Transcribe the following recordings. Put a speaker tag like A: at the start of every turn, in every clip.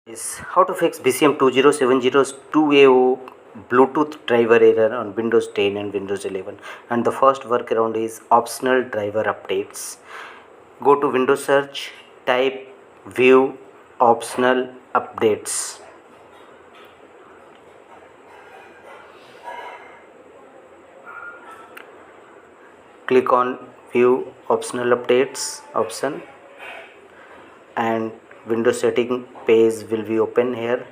A: Is how to fix BCM20702A0 Bluetooth driver error on Windows 10 and Windows 11, and the first workaround is optional driver updates. Go to Windows search, type view optional updates. Click on view optional updates option and Windows setting page will be open here.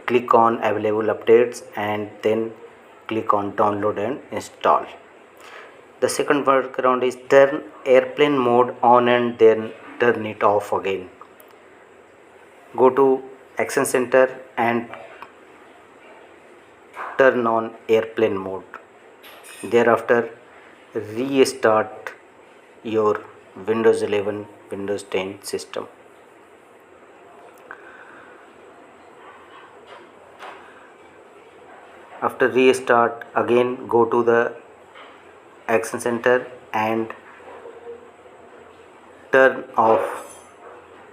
A: Click on available updates and then click on download and install. The second workaround is turn airplane mode on and then turn it off again. Go to Action Center and turn on airplane mode. Thereafter restart your Windows 11 Windows 10 system. After restart, again go to the Action Center and turn off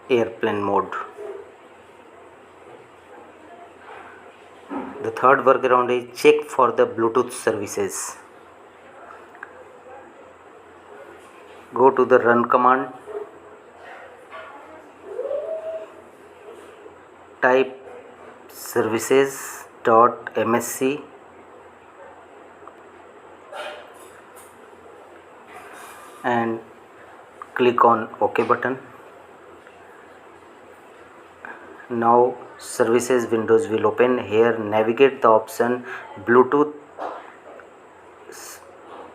A: airplane mode. The third workaround is check for the Bluetooth services. Go to the run command, type services.msc and click on OK button. Now services windows will open. Here navigate the option Bluetooth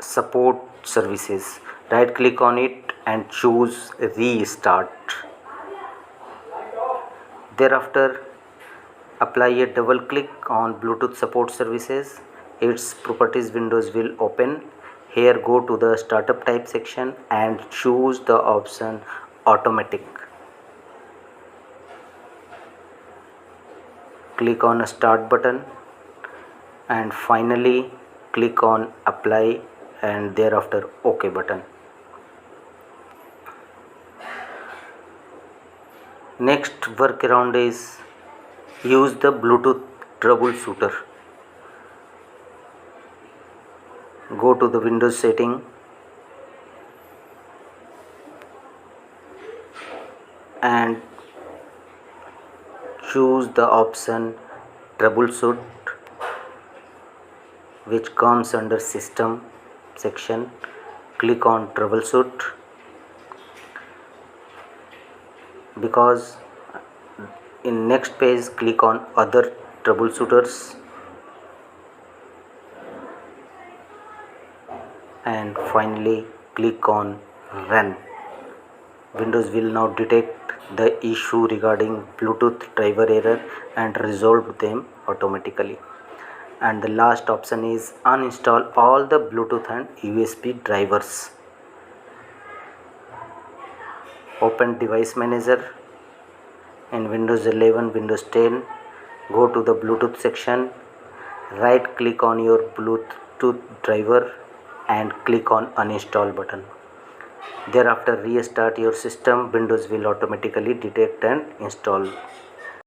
A: support services. Right click on it and choose restart. Thereafter apply a double click on Bluetooth support services. Its properties windows will open. Here go to the startup type section and choose the option automatic. Click on start button and finally click on apply and thereafter OK button. Next workaround is use the Bluetooth troubleshooter. Go to the Windows setting and choose the option troubleshoot, which comes under system section. Click on troubleshoot because in next page click on other troubleshooters and finally click on run. Windows will now detect the issue regarding Bluetooth driver error and resolve them automatically. And the last option is uninstall all the Bluetooth and USB drivers. Open device manager in Windows 11 Windows 10. Go to the Bluetooth section, right click on your Bluetooth driver and click on uninstall button. Thereafter restart your system. Windows will automatically detect and install